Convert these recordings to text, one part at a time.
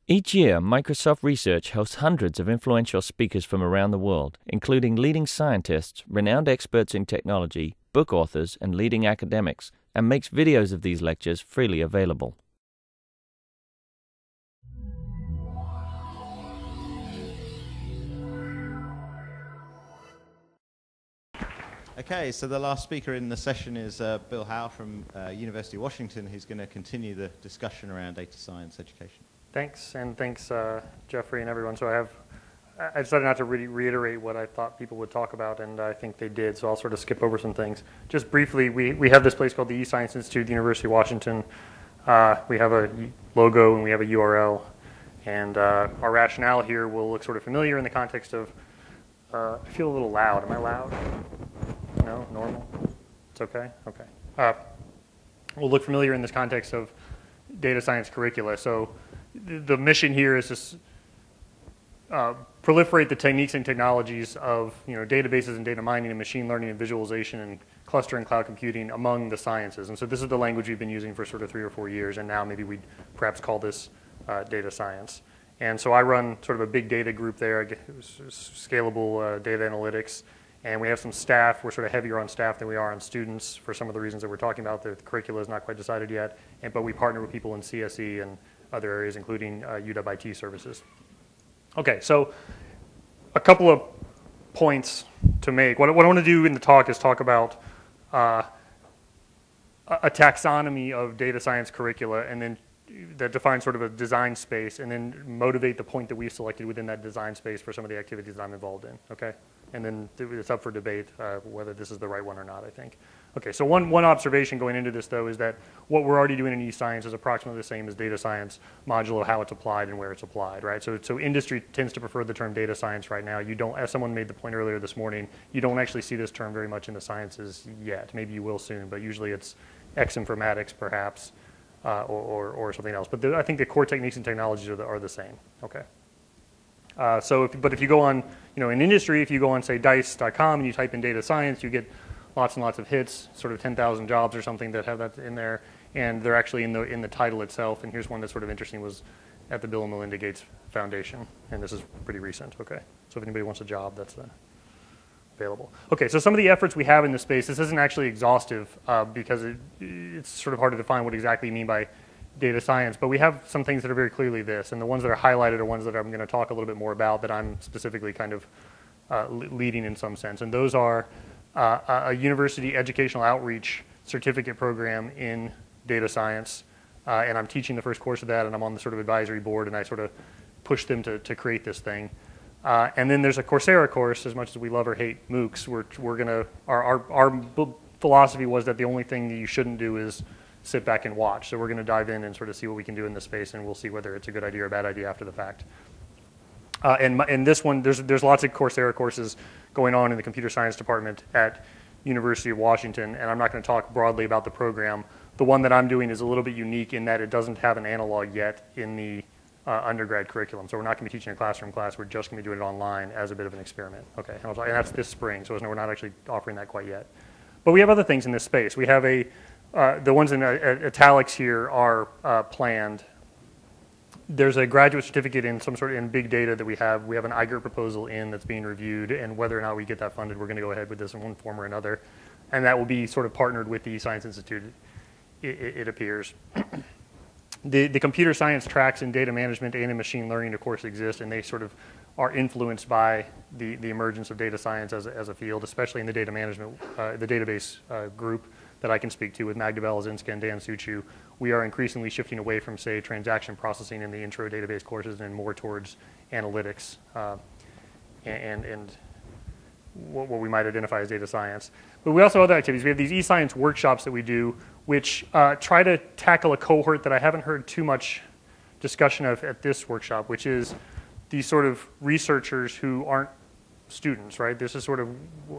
Each year, Microsoft Research hosts hundreds of influential speakers from around the world, including leading scientists, renowned experts in technology, book authors, and leading academics, and makes videos of these lectures freely available. Okay, so the last speaker in the session is Bill Howe from University of Washington, who's going to continue the discussion around data science education. Thanks, and thanks, Jeffrey and everyone. So I decided not to really reiterate what I thought people would talk about, and I think they did, so I'll sort of skip over some things. Just briefly, we have this place called the eScience Institute at the University of Washington. We have a logo and we have a URL, and our rationale here will look sort of familiar in the context of, I feel a little loud. Am I loud? No? Normal? It's okay? Okay. Will look familiar in this context of data science curricula. So the mission here is to proliferate the techniques and technologies of databases and data mining and machine learning and visualization and cluster and cloud computing among the sciences. And so this is the language we've been using for sort of 3 or 4 years, and now maybe we'd perhaps call this data science. And so I run sort of a big data group there, scalable data analytics. And we have some staff. We're sort of heavier on staff than we are on students for some of the reasons that we're talking about. The curricula is not quite decided yet. But we partner with people in CSE and other areas, including UW IT services. Okay, so a couple of points to make. What I want to do in the talk is talk about a taxonomy of data science curricula, and then that defines sort of a design space, and then motivate the point that we've selected within that design space for some of the activities that I'm involved in. Okay. And then it's up for debate whether this is the right one or not, I think. Okay, so one observation going into this, though, is that what we're already doing in eScience is approximately the same as data science, modulo how it's applied and where it's applied, right? So industry tends to prefer the term data science right now. You don't, as someone made the point earlier this morning, you don't actually see this term very much in the sciences yet. Maybe you will soon, but usually it's X-informatics, perhaps, or something else. But I think the core techniques and technologies are the same, okay? But if you go on, in industry, if you go on, say, dice.com and you type in data science, you get lots and lots of hits, sort of 10,000 jobs or something that have that in there, and they're actually in the title itself. And here's one that's sort of interesting, was at the Bill and Melinda Gates Foundation, and this is pretty recent. Okay, so if anybody wants a job, that's available. Okay, so some of the efforts we have in this space. This isn't actually exhaustive because it's sort of hard to define what exactly you mean by data science, but we have some things that are very clearly this, and the ones that are highlighted are ones that I'm going to talk a little bit more about that I'm specifically kind of leading in some sense, and those are a university educational outreach certificate program in data science, and I'm teaching the first course of that, and I'm on the sort of advisory board, and I sort of push them to create this thing. And then there's a Coursera course. As much as we love or hate MOOCs, we're going to, our philosophy was that the only thing that you shouldn't do is sit back and watch. So we're going to dive in and sort of see what we can do in this space, and we'll see whether it's a good idea or a bad idea after the fact. And this one, there's lots of Coursera courses going on in the computer science department at University of Washington, and I'm not going to talk broadly about the program. The one that I'm doing is a little bit unique in that it doesn't have an analog yet in the undergrad curriculum. So we're not going to be teaching a classroom class. We're just going to be doing it online as a bit of an experiment. Okay, and that's this spring, so we're not actually offering that quite yet. But we have other things in this space. We have the ones in italics here are planned. There's a graduate certificate in some sort of big data that we have. We have an IGERT proposal that's being reviewed, and whether or not we get that funded, we're going to go ahead with this in one form or another. And that will be sort of partnered with the eScience Institute, it appears. The computer science tracks in data management and in machine learning, of course, exist, and they sort of are influenced by the emergence of data science as a field, especially in the data management, the database group that I can speak to with Magda Belazinska and Dan Suchu. We are increasingly shifting away from, say, transaction processing in the intro database courses and more towards analytics and what we might identify as data science. But we also have other activities. We have these eScience workshops that we do, which try to tackle a cohort that I haven't heard too much discussion of at this workshop, which is these sort of researchers who aren't students, right? This is sort of,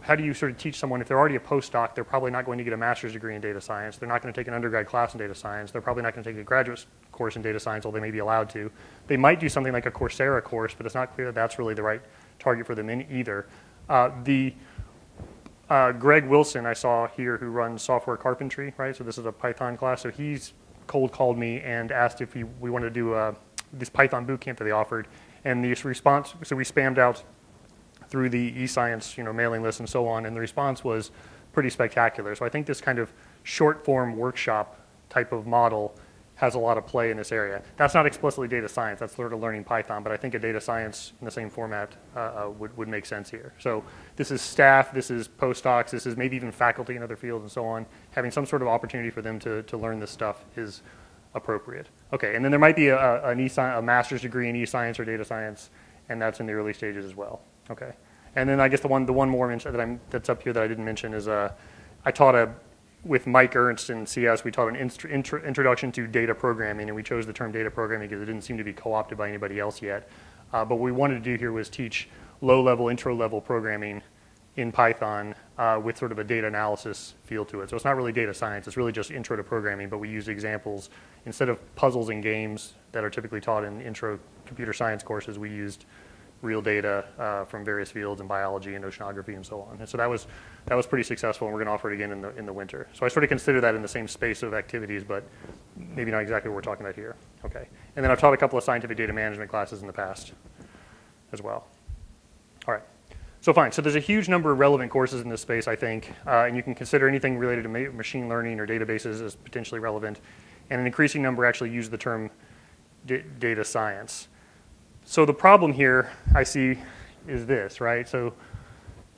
how do you sort of teach someone, if they're already a postdoc, they're probably not going to get a master's degree in data science. They're not going to take an undergrad class in data science. They're probably not going to take a graduate course in data science, although they may be allowed to. They might do something like a Coursera course, but it's not clear that that's really the right target for them either. Greg Wilson, I saw here, who runs software carpentry, right? So this is a Python class. So he's cold called me and asked if we wanted to do this Python bootcamp that they offered, and the response, so we spammed out through the eScience, mailing list and so on, and the response was pretty spectacular. So I think this kind of short form workshop type of model has a lot of play in this area. That's not explicitly data science, that's sort of learning Python, but I think a data science in the same format would make sense here. So this is staff, this is postdocs, this is maybe even faculty in other fields and so on. Having some sort of opportunity for them to learn this stuff is appropriate. Okay, and then there might be a master's degree in eScience or data science, and that's in the early stages as well. Okay, and then I guess the one more mention that's up here that I didn't mention is I taught with Mike Ernst in CS, we taught an introduction to data programming, and we chose the term data programming because it didn't seem to be co-opted by anybody else yet. But what we wanted to do here was teach low-level, intro-level programming in Python with sort of a data analysis feel to it. So it's not really data science, it's really just intro to programming, but we used examples. Instead of puzzles and games that are typically taught in intro computer science courses, we used real data from various fields in biology and oceanography and so on. And so that was pretty successful, and we're going to offer it again in the winter. So I sort of consider that in the same space of activities, but maybe not exactly what we're talking about here. Okay. And then I've taught a couple of scientific data management classes in the past as well. All right. So fine. So there's a huge number of relevant courses in this space, I think, and you can consider anything related to machine learning or databases as potentially relevant, and an increasing number actually use the term data science. So the problem here I see is this, right? So,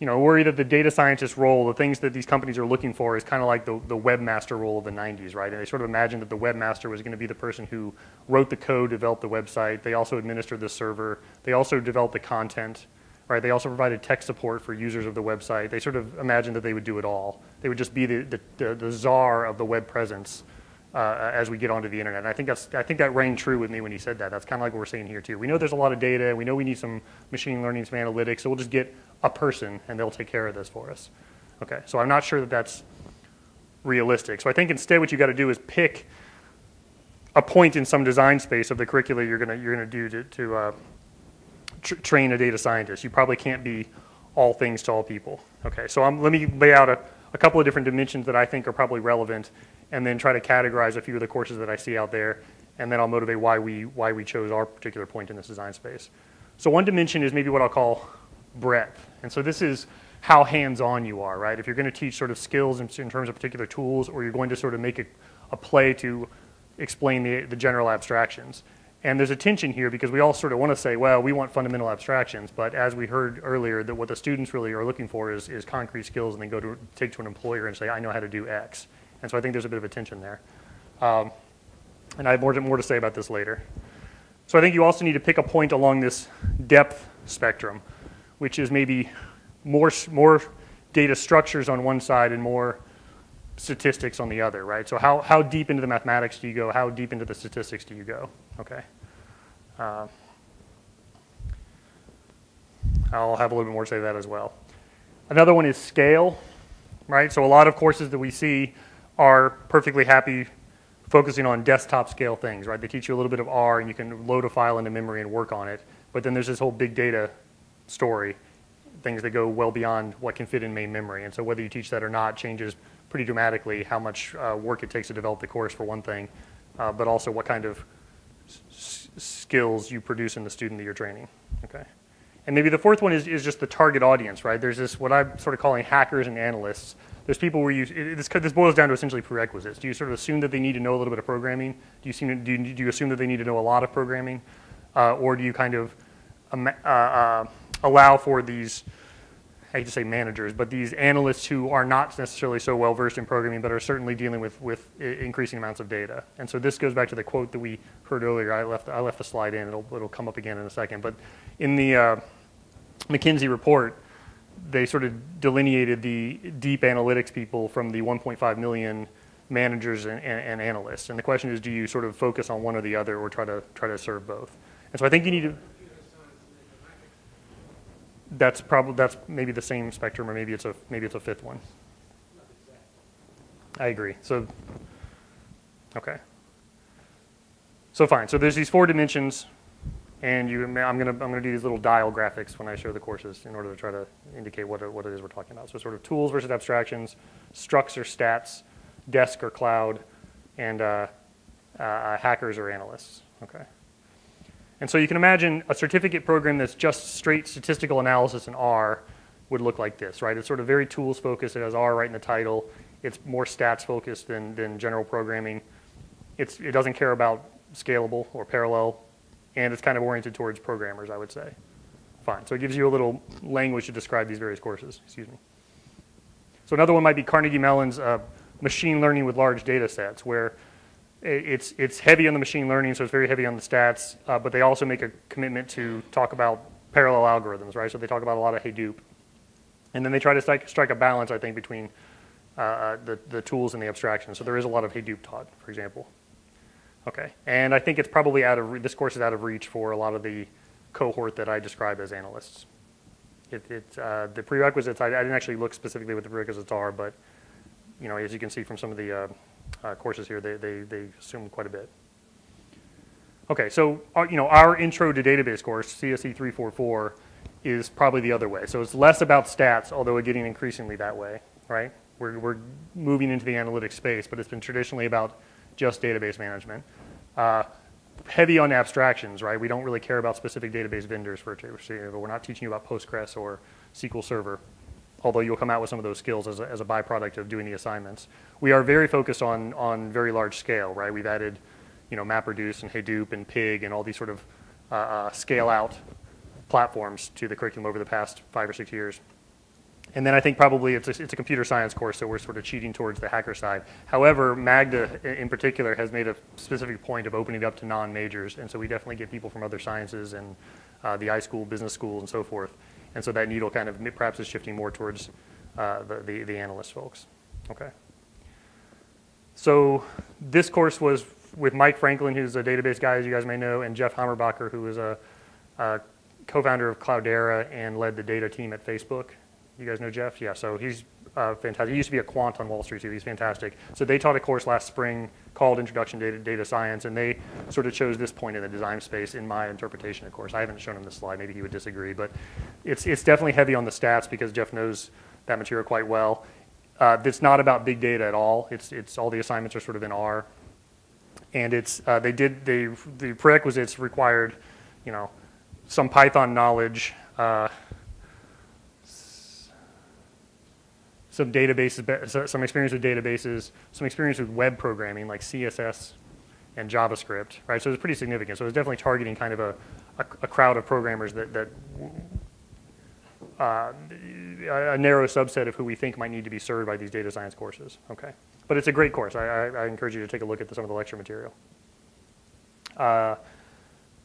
worry that the data scientist role, the things that these companies are looking for is kind of like the webmaster role of the 90s, right? And they sort of imagined that the webmaster was going to be the person who wrote the code, developed the website. They also administered the server. They also developed the content, right? They also provided tech support for users of the website. They sort of imagined that they would do it all. They would just be the czar of the web presence as we get onto the internet. And I think that rang true with me when he said that. That's kind of like what we're saying here too. We know there's a lot of data. We know we need some machine learning, some analytics. So we'll just get a person and they'll take care of this for us. Okay. So I'm not sure that that's realistic. So I think instead what you got to do is pick a point in some design space of the curricula you're gonna do to train a data scientist. You probably can't be all things to all people. Okay. So let me lay out a couple of different dimensions that I think are probably relevant, and then try to categorize a few of the courses that I see out there, and then I'll motivate why we chose our particular point in this design space. So one dimension is maybe what I'll call breadth. And so this is how hands-on you are, right? If you're going to teach sort of skills in terms of particular tools, or you're going to sort of make a play to explain the general abstractions. And there's a tension here because we all sort of want to say, well, we want fundamental abstractions, but as we heard earlier, that what the students really are looking for is concrete skills, and then take to an employer and say, I know how to do X. And so I think there's a bit of a tension there. And I have more to say about this later. So I think you also need to pick a point along this depth spectrum, which is maybe more data structures on one side and more statistics on the other, right? So how deep into the mathematics do you go? How deep into the statistics do you go? Okay. I'll have a little bit more to say to that as well. Another one is scale, right? So a lot of courses that we see are perfectly happy focusing on desktop scale things, right? They teach you a little bit of R, and you can load a file into memory and work on it. But then there's this whole big data story, things that go well beyond what can fit in main memory. And so whether you teach that or not changes pretty dramatically how much work it takes to develop the course, for one thing, but also what kind of skills you produce in the student that you're training. Okay. And maybe the fourth one is just the target audience, right? There's this, what I'm sort of calling hackers and analysts. There's people where this boils down to essentially prerequisites. Do you sort of assume that they need to know a little bit of programming? Do you assume that they need to know a lot of programming? Or do you kind of allow for these, I hate to say managers, but these analysts who are not necessarily so well versed in programming, but are certainly dealing with increasing amounts of data? And so this goes back to the quote that we heard earlier. I left the slide in. It'll come up again in a second. But in the McKinsey report, they sort of delineated the deep analytics people from the 1.5 million managers and analysts. And the question is, do you sort of focus on one or the other, or try to serve both? And so I think you need to. That's maybe the same spectrum, or maybe it's a fifth one. I agree. So okay. So fine. So there's these four dimensions. And I'm gonna do these little dial graphics when I show the courses in order to try to indicate what it is we're talking about. So sort of tools versus abstractions, structs or stats, desk or cloud, and hackers or analysts. Okay. And so you can imagine a certificate program that's just straight statistical analysis in R would look like this, right? It's sort of very tools focused. It has R right in the title. It's more stats focused than general programming. It doesn't care about scalable or parallel, and it's kind of oriented towards programmers, I would say. Fine. So it gives you a little language to describe these various courses. Excuse me. So another one might be Carnegie Mellon's machine learning with large data sets, where it's heavy on the machine learning, so it's very heavy on the stats, but they also make a commitment to talk about parallel algorithms, right? So they talk about a lot of Hadoop. And then they try to strike a balance, I think, between the tools and the abstractions. So there is a lot of Hadoop taught, for example. Okay, and I think it's probably this course is out of reach for a lot of the cohort that I describe as analysts. The prerequisites, I didn't actually look specifically what the prerequisites are, but you know, as you can see from some of the courses here, they assume quite a bit. Okay, so our intro to database course, CSE 344, is probably the other way. So it's less about stats, although we're getting increasingly that way, right? We're moving into the analytics space, but it's been traditionally about just database management. Heavy on abstractions, right? We don't really care about specific database vendors for it. We're not teaching you about Postgres or SQL Server, although you'll come out with some of those skills as a byproduct of doing the assignments. We are very focused on very large scale, right? We've added, MapReduce and Hadoop and Pig and all these sort of scale out platforms to the curriculum over the past 5 or 6 years. And then I think probably it's a computer science course, so we're sort of cheating towards the hacker side. However, Magda in particular has made a specific point of opening it up to non-majors, and so we definitely get people from other sciences and the iSchool, business school, and so forth. And so that needle kind of perhaps is shifting more towards the analyst folks. Okay. So this course was with Mike Franklin, who's a database guy, as you guys may know, and Jeff Hammerbacher, who is a co-founder of Cloudera and led the data team at Facebook. You guys know Jeff? Yeah, so he's fantastic. He used to be a quant on Wall Street, too. He's fantastic. So they taught a course last spring called Introduction to Data Science, and they sort of chose this point in the design space in my interpretation, of course. I haven't shown him this slide. Maybe he would disagree. But it's definitely heavy on the stats because Jeff knows that material quite well. It's not about big data at all. It's all the assignments are sort of in R. And the prerequisites required, some Python knowledge, some databases, some experience with databases, some experience with web programming like CSS and JavaScript, right? So it's pretty significant. So it's definitely targeting kind of a crowd of programmers that a narrow subset of who we think might need to be served by these data science courses. Okay, but it's a great course. I encourage you to take a look at some of the lecture material.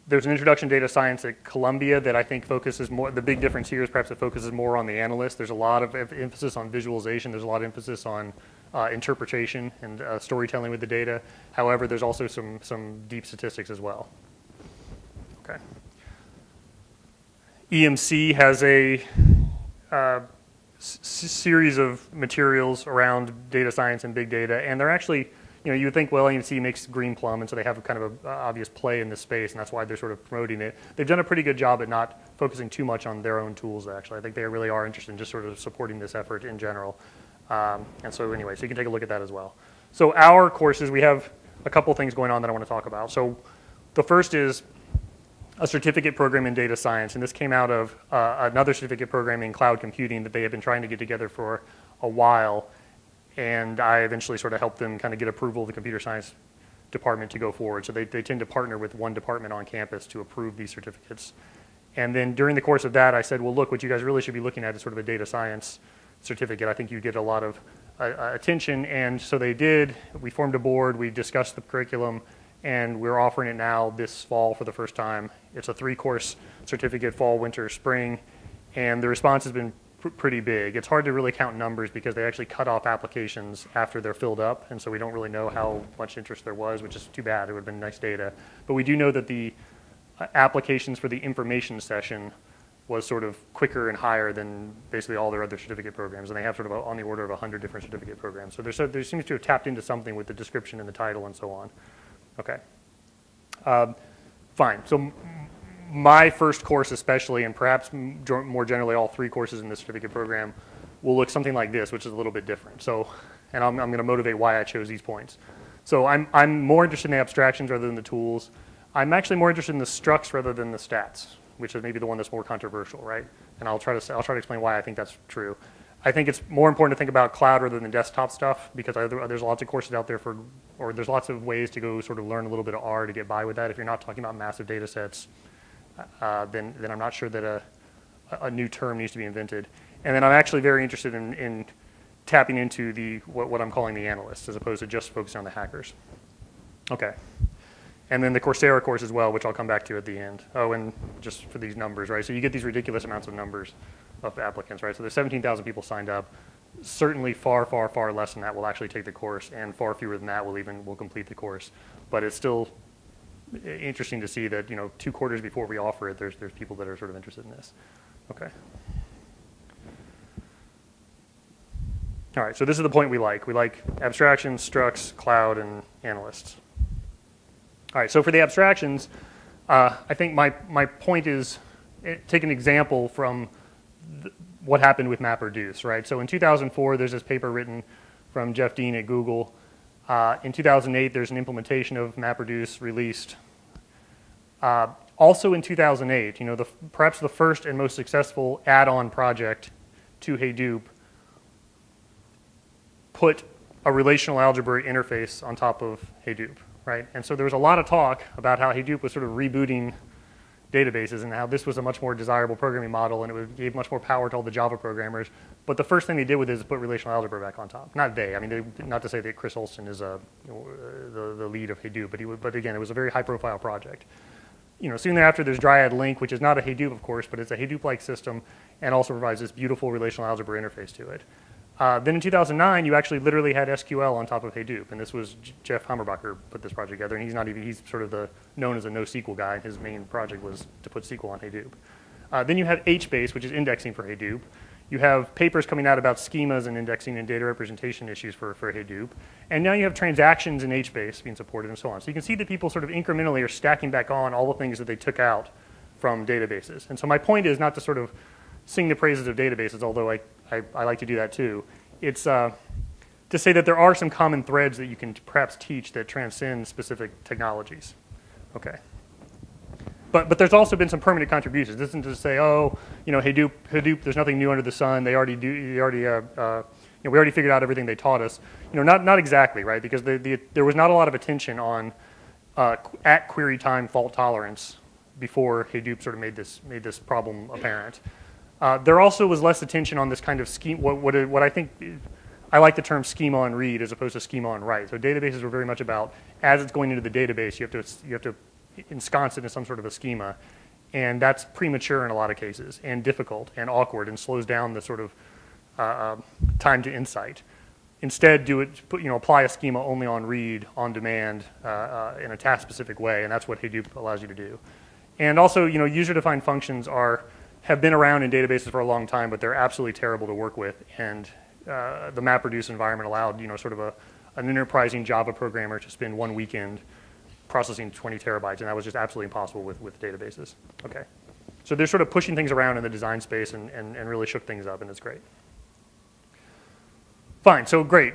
There's an introduction to data science at Columbia that I think focuses more. The big difference here is perhaps it focuses more on the analyst. There's a lot of emphasis on visualization. There's a lot of emphasis on interpretation and storytelling with the data. However, there's also some deep statistics as well. Okay. EMC has a series of materials around data science and big data, and they're actually, you would think, well, EMC makes green plum, and so they have a kind of an obvious play in this space, and that's why they're sort of promoting it. They've done a pretty good job at not focusing too much on their own tools, actually. I think they really are interested in just sort of supporting this effort in general. And so anyway, so you can take a look at that as well. So our courses, we have a couple things going on that I want to talk about. So the first is a certificate program in data science, and this came out of another certificate program in cloud computing that they have been trying to get together for a while. And I eventually sort of helped them kind of get approval of the computer science department to go forward. So they tend to partner with one department on campus to approve these certificates. And then during the course of that, I said, well, look, what you guys really should be looking at is sort of a data science certificate. I think you get a lot of attention. And so they did. We formed a board. We discussed the curriculum. And we're offering it now this fall for the first time. It's a 3-course certificate, fall, winter, spring. And the response has been pretty big. It's hard to really count numbers because they actually cut off applications after they're filled up, and so we don't really know how much interest there was, which is too bad. It would have been nice data. But we do know that the applications for the information session was sort of quicker and higher than basically all their other certificate programs, and they have sort of on the order of 100 different certificate programs. So there seems to have tapped into something with the description and the title and so on. Okay. Fine. So my first course especially, and perhaps more generally all 3 courses in this certificate program, will look something like this, which is a little bit different. So, and I'm going to motivate why I chose these points. So I'm more interested in the abstractions rather than the tools. I'm actually more interested in the structs rather than the stats, which is maybe the one that's more controversial, right? And I'll try to explain why I think that's true. I think it's more important to think about cloud rather than desktop stuff, because there's lots of courses out there or there's lots of ways to go sort of learn a little bit of R to get by with that. If you're not talking about massive data sets, then I'm not sure that a new term needs to be invented. And then I'm actually very interested in tapping into what I'm calling the analysts, as opposed to just focusing on the hackers. Okay. And then the Coursera course as well, which I'll come back to at the end. Oh, and just for these numbers, right? So you get these ridiculous amounts of numbers of applicants, right? So there's 17,000 people signed up. Certainly far, far, far less than that will actually take the course, and far fewer than that will complete the course. But it's still interesting to see that, 2 quarters before we offer it, there's people that are sort of interested in this. Okay. All right, so this is the point we like. We like abstractions, structs, cloud, and analysts. All right, so for the abstractions, I think my point is take an example from what happened with MapReduce, right? So in 2004, there's this paper written from Jeff Dean at Google. In 2008, there's an implementation of MapReduce released. Also in 2008, perhaps the first and most successful add-on project to Hadoop put a relational algebra interface on top of Hadoop, right? And so there was a lot of talk about how Hadoop was sort of rebooting databases and how this was a much more desirable programming model and it gave much more power to all the Java programmers. But the first thing they did with it is put relational algebra back on top. Not they. I mean, not to say that Chris Olson is the lead of Hadoop, but again, it was a very high-profile project. Soon thereafter, there's Dryad Link, which is not a Hadoop, of course, but it's a Hadoop-like system and also provides this beautiful relational algebra interface to it. Then in 2009, you actually literally had SQL on top of Hadoop, and this was Jeff Hammerbacher put this project together, and he's sort of known as a NoSQL guy. His main project was to put SQL on Hadoop. Then you have HBase, which is indexing for Hadoop. You have papers coming out about schemas and indexing and data representation issues for Hadoop. And now you have transactions in HBase being supported and so on. So you can see that people sort of incrementally are stacking back on all the things that they took out from databases. And so my point is not to sort of sing the praises of databases, although I like to do that too. It's to say that there are some common threads that you can perhaps teach that transcend specific technologies. Okay. But there's also been some permanent contributions. This isn't to say, oh, Hadoop, there's nothing new under the sun. We already figured out everything they taught us. Not exactly, right? Because there was not a lot of attention on at query time fault tolerance before Hadoop sort of made this problem apparent. There also was less attention on this kind of scheme. What I think, I like the term schema on read as opposed to schema on write. So databases were very much about, as it's going into the database, you have to ensconce it in some sort of a schema, and that's premature in a lot of cases, and difficult, and awkward, and slows down the sort of time to insight. Instead, apply a schema only on read, on demand, in a task-specific way, and that's what Hadoop allows you to do. And also, user-defined functions have been around in databases for a long time, but they're absolutely terrible to work with, and the MapReduce environment allowed, sort of an enterprising Java programmer to spend one weekend processing 20 terabytes, and that was just absolutely impossible with databases. Okay, so they're sort of pushing things around in the design space and really shook things up, and it's great. Fine, so great.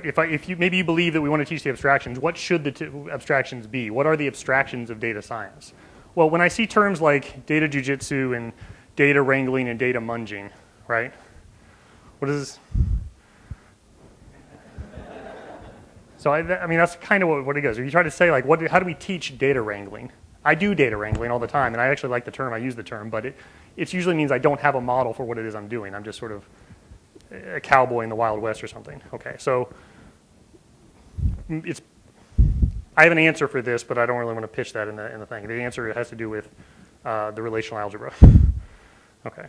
Maybe you believe that we want to teach the abstractions, what should the abstractions be? What are the abstractions of data science? Well, when I see terms like data jujitsu and data wrangling and data munging, right? What is? So I mean, that's kind of what it goes. If you try to say, like, how do we teach data wrangling? I do data wrangling all the time, and I actually like the term. I use the term, but it usually means I don't have a model for what it is I'm doing. I'm just sort of a cowboy in the Wild West or something. Okay, so I have an answer for this, but I don't really want to pitch that in the thing. The answer has to do with the relational algebra. Okay.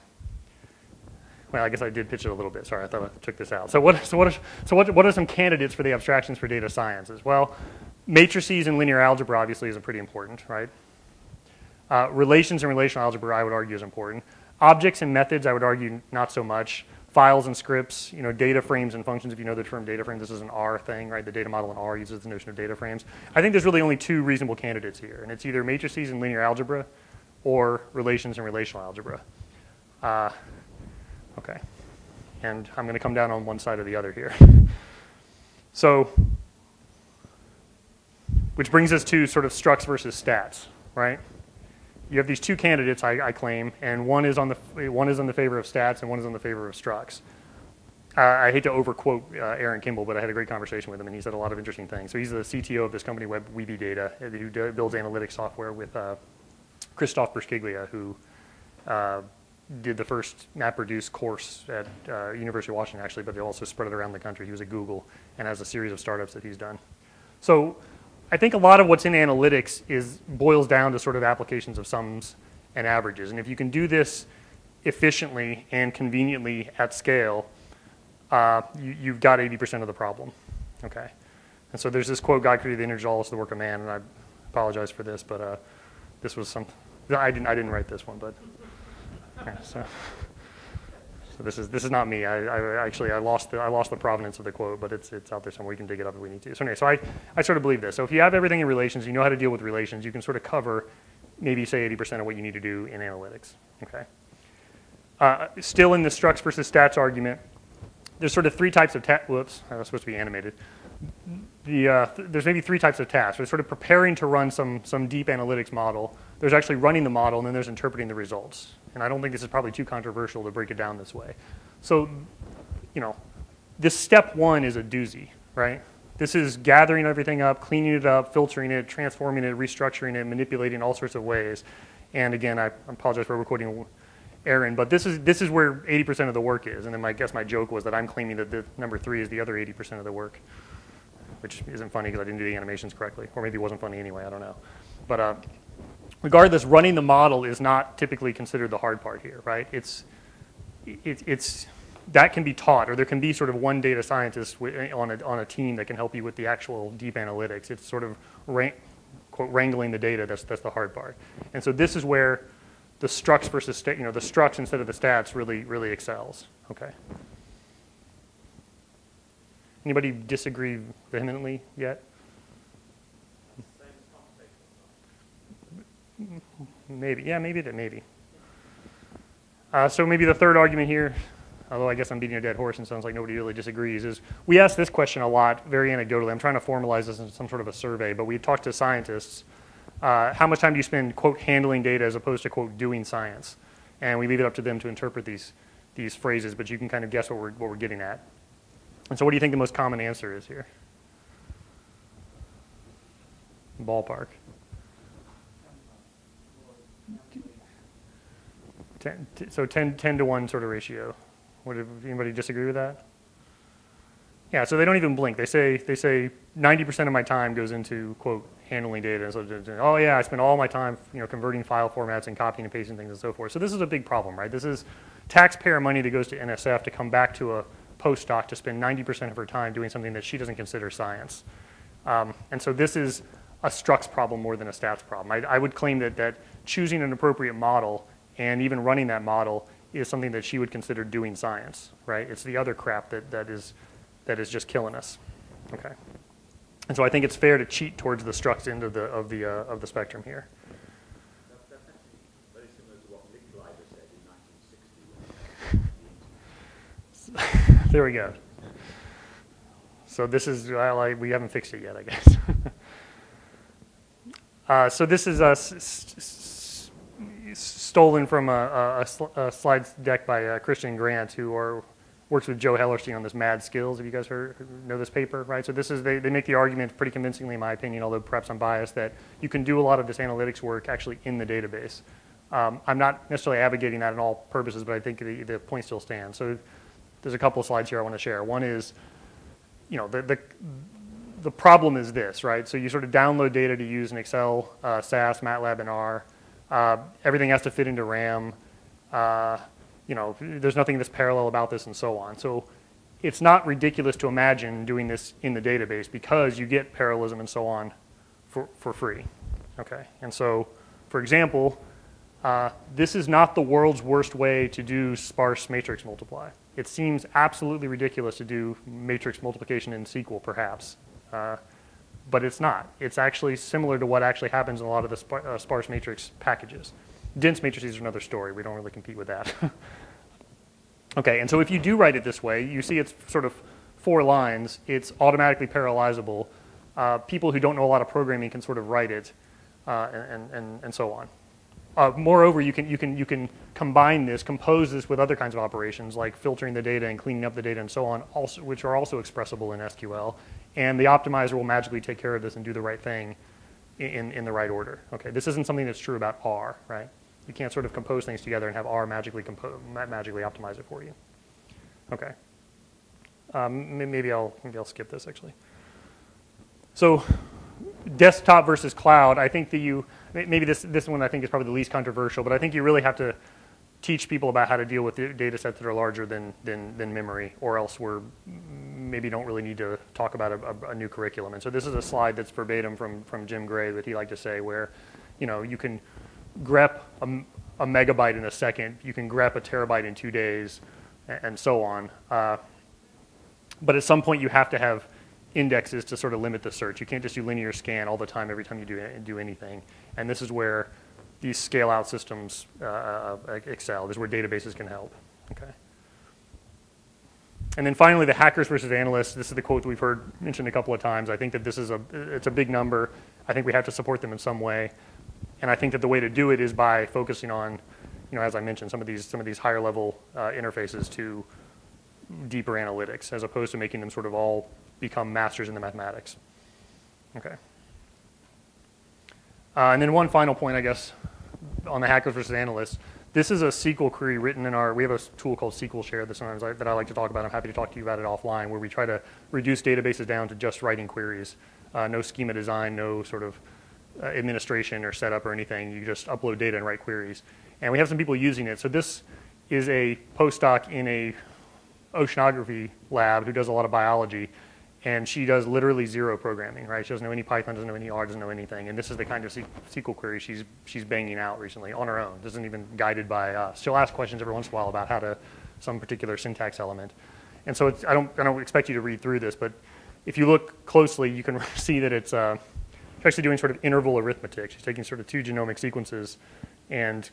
Well, I guess I did pitch it a little bit. Sorry, I thought I took this out. So what are some candidates for the abstractions for data sciences? Well, matrices and linear algebra obviously is pretty important, right? Relations and relational algebra, I would argue, is important. Objects and methods, I would argue, not so much. Files and scripts, data frames and functions. If you know the term data frame, this is an R thing, right? The data model in R uses the notion of data frames. I think there's really only 2 reasonable candidates here, and it's either matrices and linear algebra or relations and relational algebra. Okay, and I'm going to come down on one side or the other here. So, which brings us to sort of structs versus stats, right? You have these two candidates, I claim, and one is in the favor of stats and one is in the favor of structs. I hate to overquote Aaron Kimball, but I had a great conversation with him, and he said a lot of interesting things. So he's the CTO of this company, Weeby Data, who builds analytics software with Christoph Berskiglia, who did the first MapReduce course at University of Washington, actually, but they also spread it around the country. He was at Google and has a series of startups that he's done. So I think a lot of what's in analytics boils down to sort of applications of sums and averages. And if you can do this efficiently and conveniently at scale, you've got 80% of the problem, okay? And so there's this quote, God created the energy, all is the work of man, and I apologize for this, but this was I didn't write this one, but okay, so this is not me. I lost the provenance of the quote, but it's out there somewhere. We can dig it up if we need to. So anyway, so I sort of believe this. So if you have everything in relations, you know how to deal with relations, you can sort of cover maybe say 80% of what you need to do in analytics, okay? Still in the structs versus stats argument, there's sort of three types of whoops, that was supposed to be animated. There's maybe three types of tasks. There's sort of preparing to run some deep analytics model. There's actually running the model, and then there's interpreting the results. And I don't think this is probably too controversial to break it down this way. So, you know, this step one is a doozy, right? This is gathering everything up, cleaning it up, filtering it, transforming it, restructuring it, manipulating all sorts of ways. And again, I apologize for overquoting Aaron, but this is where 80% of the work is. And then I guess my joke was that I'm claiming that the number 3 is the other 80% of the work, which isn't funny because I didn't do the animations correctly, or maybe it wasn't funny anyway, I don't know. But regardless, running the model is not typically considered the hard part here, right? It's that can be taught, or there can be sort of one data scientist on a team that can help you with the actual deep analytics. It's sort of quote, wrangling the data that's the hard part. And so this is where the structs versus the structs instead of the stats really excels. Okay. Anybody disagree vehemently yet? Maybe, yeah, maybe. So maybe the third argument here, although I guess I'm beating a dead horse and sounds like nobody really disagrees, is we ask this question a lot, very anecdotally. I'm trying to formalize this in some sort of a survey, but we talked to scientists. How much time do you spend, quote, handling data as opposed to, quote, doing science? And we leave it up to them to interpret these phrases, but you can kind of guess what we're getting at. And so what do you think the most common answer is here? Ballpark. 10 to 1 sort of ratio. Anybody disagree with that? Yeah, so they don't even blink. They say 90% of my time goes into, quote, handling data. So, oh yeah, I spend all my time, converting file formats and copying and pasting things and so forth. So this is a big problem, right? This is taxpayer money that goes to NSF to come back to a postdoc to spend 90% of her time doing something that she doesn't consider science. And so this is a structs problem more than a stats problem. I would claim that choosing an appropriate model and even running that model is something that she would consider doing science, right? It's the other crap that is just killing us, okay? And so I think it's fair to cheat towards the structs end of the spectrum here. That's actually very similar to what Nick Leiber said in 1960. There we go. So this is, we haven't fixed it yet, I guess. So this is stolen from a slides deck by Christian Grant, who works with Joe Hellerstein on this Mad Skills. Have you guys know this paper, right? So this is, they make the argument pretty convincingly, in my opinion, although perhaps I'm biased, that you can do a lot of this analytics work actually in the database. I'm not necessarily advocating that in all purposes, but I think the point still stands. So there's a couple of slides here I want to share. One is, the problem is this, right? So you sort of download data to use in Excel, SAS, MATLAB, and R. Everything has to fit into RAM. There's nothing that's parallel about this and so on. So it's not ridiculous to imagine doing this in the database because you get parallelism and so on for free, okay? And so, for example, this is not the world's worst way to do sparse matrix multiply. It seems absolutely ridiculous to do matrix multiplication in SQL, perhaps, but it's not. It's actually similar to what actually happens in a lot of the sparse matrix packages. Dense matrices are another story. We don't really compete with that. Okay, and so if you do write it this way, you see it's sort of 4 lines. It's automatically parallelizable. People who don't know a lot of programming can sort of write it. and so on. Moreover, you can combine this, compose this with other kinds of operations like filtering the data and cleaning up the data and so on, which are also expressible in SQL. And the optimizer will magically take care of this and do the right thing in the right order. Okay, this isn't something that's true about R, right? You can't sort of compose things together and have R magically optimize it for you. Okay. Maybe I'll skip this actually. So, desktop versus cloud. I think that maybe this one I think is probably the least controversial, but I think you really have to teach people about how to deal with data sets that are larger than memory, or else we're maybe don't really need to talk about a new curriculum. And so this is a slide that's verbatim from Jim Gray that he liked to say, where you can grep a megabyte in a second, you can grep a terabyte in 2 days, and so on. But at some point you have to have indexes to sort of limit the search. You can't just do linear scan all the time every time you do anything. And this is where these scale-out systems excel. This is where databases can help. Okay. And then finally, the hackers versus analysts. This is the quote that we've heard mentioned a couple of times. I think that it's a big number. I think we have to support them in some way. And I think that the way to do it is by focusing on, as I mentioned, some of these higher level interfaces to deeper analytics, as opposed to making them sort of all become masters in the mathematics. Okay. And then one final point, I guess, on the hackers versus analysts. This is a SQL query written in we have a tool called SQL Share that I like to talk about. I'm happy to talk to you about it offline, where we try to reduce databases down to just writing queries. No schema design, no sort of administration or setup or anything. You just upload data and write queries. And we have some people using it. So this is a postdoc in a oceanography lab who does a lot of biology. And she does literally zero programming, right? She doesn't know any Python, doesn't know any R, doesn't know anything. And this is the kind of SQL query she's banging out recently on her own. This isn't even guided by us. She'll ask questions every once in a while about some particular syntax element. And so I don't expect you to read through this, but if you look closely, you can see that it's actually doing sort of interval arithmetic. She's taking sort of 2 genomic sequences and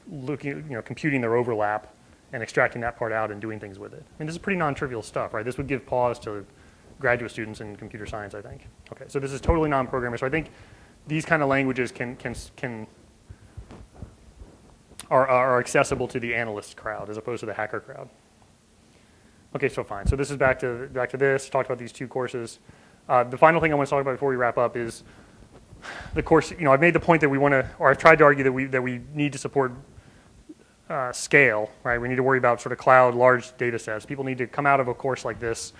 computing their overlap and extracting that part out and doing things with it. I mean, this is pretty non-trivial stuff, right? This would give pause to graduate students in computer science, I think. Okay, so this is totally non-programmer. So I think these kind of languages are accessible to the analyst crowd as opposed to the hacker crowd. Okay, so fine. So this is back to this. Talked about these 2 courses. The final thing I want to talk about before we wrap up is the course. I've made the point that we want to, or I've tried to argue that we need to support scale, right? We need to worry about sort of cloud, large data sets. People need to come out of a course like this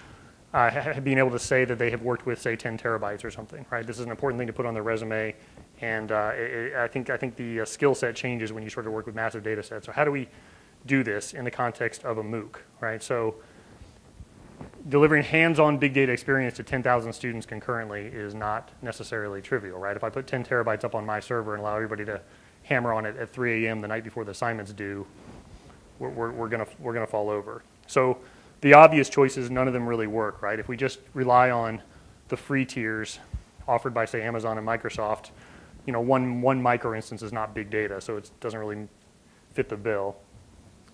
being able to say that they have worked with, say, 10 terabytes or something, right? This is an important thing to put on their resume, and I think the skill set changes when you sort of work with massive data sets. So how do we do this in the context of a MOOC, right? So delivering hands-on big data experience to 10,000 students concurrently is not necessarily trivial, right? If I put 10 terabytes up on my server and allow everybody to hammer on it at 3 a.m. the night before the assignment's due, we're gonna fall over. So the obvious choices, none of them really work, right? If we just rely on the free tiers offered by, say, Amazon and Microsoft, one micro instance is not big data, so it doesn't really fit the bill.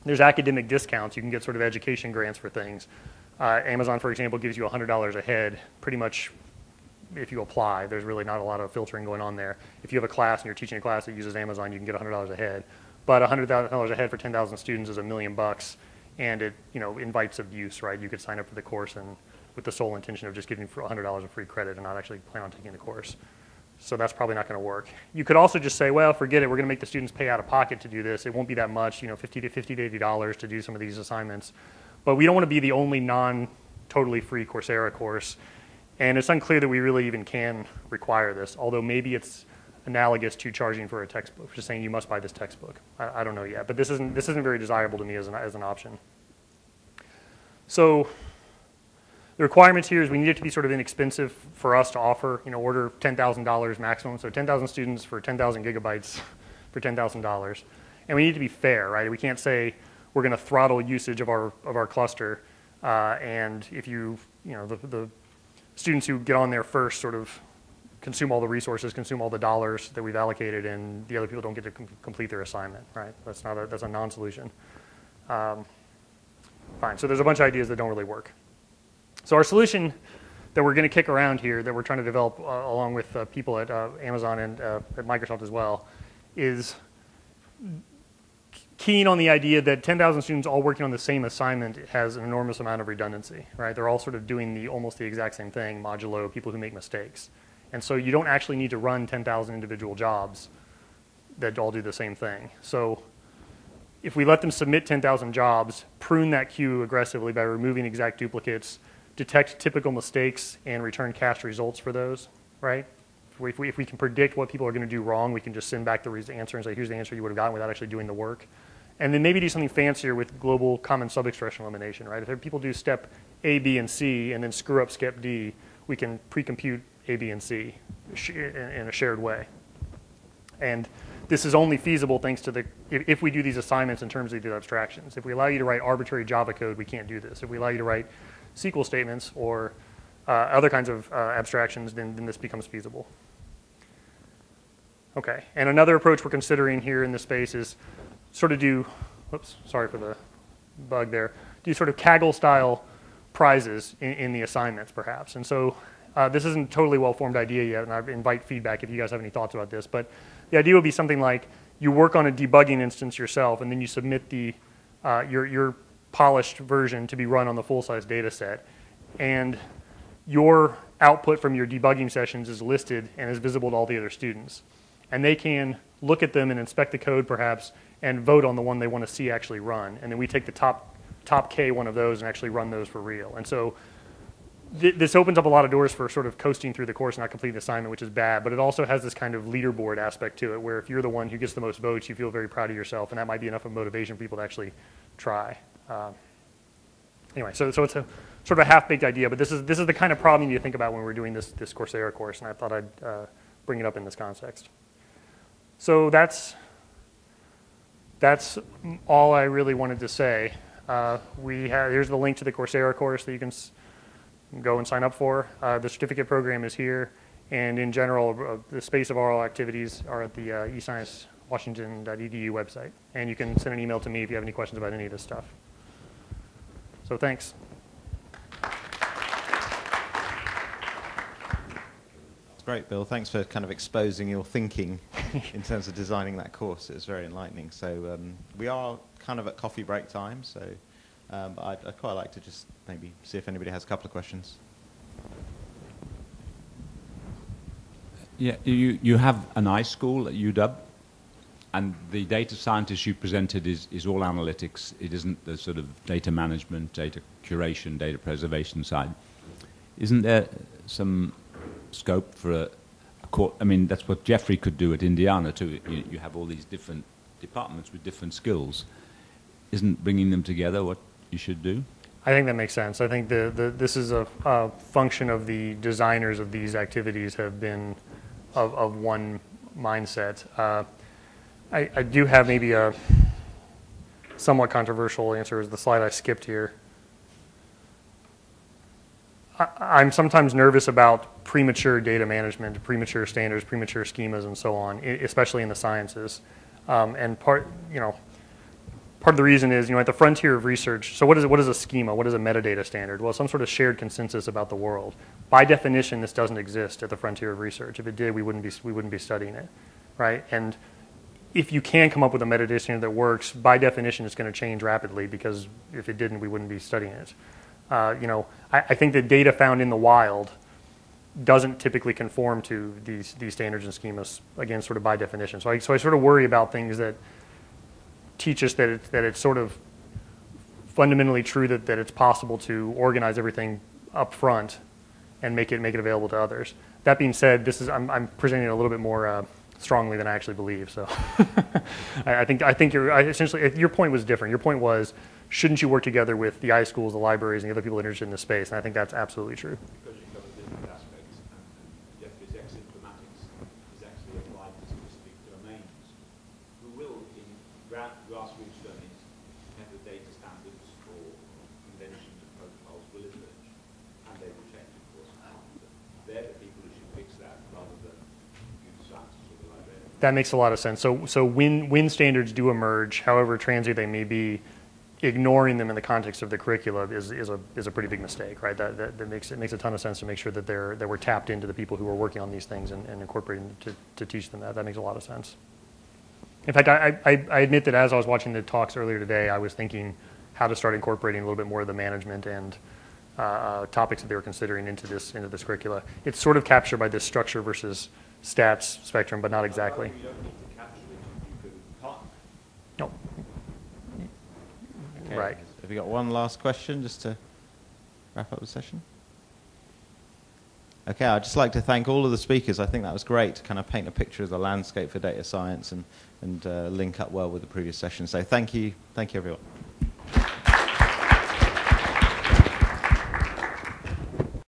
There's academic discounts. You can get sort of education grants for things. Amazon, for example, gives you $100 a head, pretty much if you apply. There's really not a lot of filtering going on there. If you have a class and you're teaching a class that uses Amazon, you can get $100 a head. But $100,000 a head for 10,000 students is $1 million. And it invites abuse, right? You could sign up for the course and with the sole intention of just giving $100 of free credit and not actually plan on taking the course. So that's probably not going to work. You could also just say, well, forget it. We're going to make the students pay out of pocket to do this. It won't be that much, $50 to $80 to do some of these assignments. But we don't want to be the only non-totally free Coursera course. And it's unclear that we really even can require this, although maybe it's analogous to charging for a textbook, just saying you must buy this textbook. I don't know yet, but this isn't very desirable to me as an option. So the requirements here is we need it to be sort of inexpensive for us to offer, order $10,000 maximum. So 10,000 students for 10,000 gigabytes for $10,000. And we need to be fair, right? We can't say we're going to throttle usage of our cluster. And if the students who get on there first sort of consume all the resources, consume all the dollars that we've allocated, and the other people don't get to complete their assignment, right? That's a non-solution. Fine, so there's a bunch of ideas that don't really work. So our solution that we're going to kick around here, that we're trying to develop along with people at Amazon and at Microsoft as well, is keen on the idea that 10,000 students all working on the same assignment has an enormous amount of redundancy, right? They're all sort of doing almost the exact same thing, modulo people who make mistakes. And so you don't actually need to run 10,000 individual jobs that all do the same thing. So if we let them submit 10,000 jobs, prune that queue aggressively by removing exact duplicates, detect typical mistakes, and return cached results for those, right? If we can predict what people are going to do wrong, we can just send back the answer and say, here's the answer you would have gotten without actually doing the work. And then maybe do something fancier with global common subexpression elimination, right? If people do step A, B, and C, and then screw up step D, we can pre-compute A, B, and C in a shared way. And this is only feasible thanks to if we do these assignments in terms of these abstractions. If we allow you to write arbitrary Java code, we can't do this. If we allow you to write SQL statements or other kinds of abstractions, then this becomes feasible. Okay, and another approach we're considering here in this space is sort of do, whoops, sorry for the bug there, do sort of Kaggle-style prizes in the assignments, perhaps. And so this isn't a totally well-formed idea yet, and I invite feedback if you guys have any thoughts about this. But the idea would be something like you work on a debugging instance yourself, and then you submit your polished version to be run on the full-size data set. And your output from your debugging sessions is listed and is visible to all the other students. And they can look at them and inspect the code, perhaps, and vote on the one they want to see actually run. And then we take the top K one of those and actually run those for real. And so this opens up a lot of doors for sort of coasting through the course and not completing the assignment, which is bad. But it also has this kind of leaderboard aspect to it, where if you're the one who gets the most votes, you feel very proud of yourself, and that might be enough of motivation for people to actually try. Anyway, so it's a sort of a half-baked idea, but this is the kind of problem you need to think about when we're doing this Coursera course, and I thought I'd bring it up in this context. So that's all I really wanted to say. Here's the link to the Coursera course that you can go and sign up for. The certificate program is here, and in general, the space of oral activities are at the eScience Washington.edu website. And you can send an email to me if you have any questions about any of this stuff. So thanks. That's great, Bill. Thanks for kind of exposing your thinking in terms of designing that course. It was very enlightening. So we are kind of at coffee break time, so I'd quite like to just maybe see if anybody has a couple of questions. Yeah, you have an iSchool at UW, and the data scientist you presented is all analytics. It isn't the sort of data management, data curation, data preservation side. Isn't there some scope for a course? I mean, that's what Jeffrey could do at Indiana too. You have all these different departments with different skills. Isn't bringing them together what you should do? I think that makes sense. I think this is a function of the designers of these activities have been of one mindset. I do have maybe a somewhat controversial answer, is the slide I skipped here. I'm sometimes nervous about premature data management, premature standards, premature schemas, and so on, especially in the sciences. And part of the reason is, at the frontier of research, so what is a schema? What is a metadata standard? Well, some sort of shared consensus about the world. By definition, this doesn't exist at the frontier of research. If it did, we wouldn't be studying it, right? And if you can come up with a metadata standard that works, by definition, it's going to change rapidly, because if it didn't, we wouldn't be studying it. I think the data found in the wild doesn't typically conform to these standards and schemas, again, sort of by definition. So I sort of worry about things that teach us that it's sort of fundamentally true that it's possible to organize everything up front and make it available to others. That being said, I'm presenting it a little bit more strongly than I actually believe. So I think essentially your point was different. Your point was, shouldn't you work together with the iSchools, the libraries, and the other people interested in this space? And I think that's absolutely true. Because you cover different aspects, and Jeffrey's ex-informatics is actually applied to specific domains. We will, in grassroots studies, have the data standards for conventions and protocols will emerge, and they will change, of course. They're the people who should fix that, rather than computer scientists or the librarians. That makes a lot of sense. So when standards do emerge, however transient they may be, ignoring them in the context of the curricula is a pretty big mistake, right? That makes a ton of sense to make sure that we're tapped into the people who are working on these things and incorporating to teach them that. That makes a lot of sense. In fact, I admit that as I was watching the talks earlier today, I was thinking how to start incorporating a little bit more of the management and topics that they were considering into this curricula. It's sort of captured by this structure versus stats spectrum, but not exactly. You don't need to capture it. You can partner. No. Okay. Right. Have you got one last question just to wrap up the session? Okay, I'd just like to thank all of the speakers. I think that was great to kind of paint a picture of the landscape for data science and link up well with the previous session. So thank you everyone.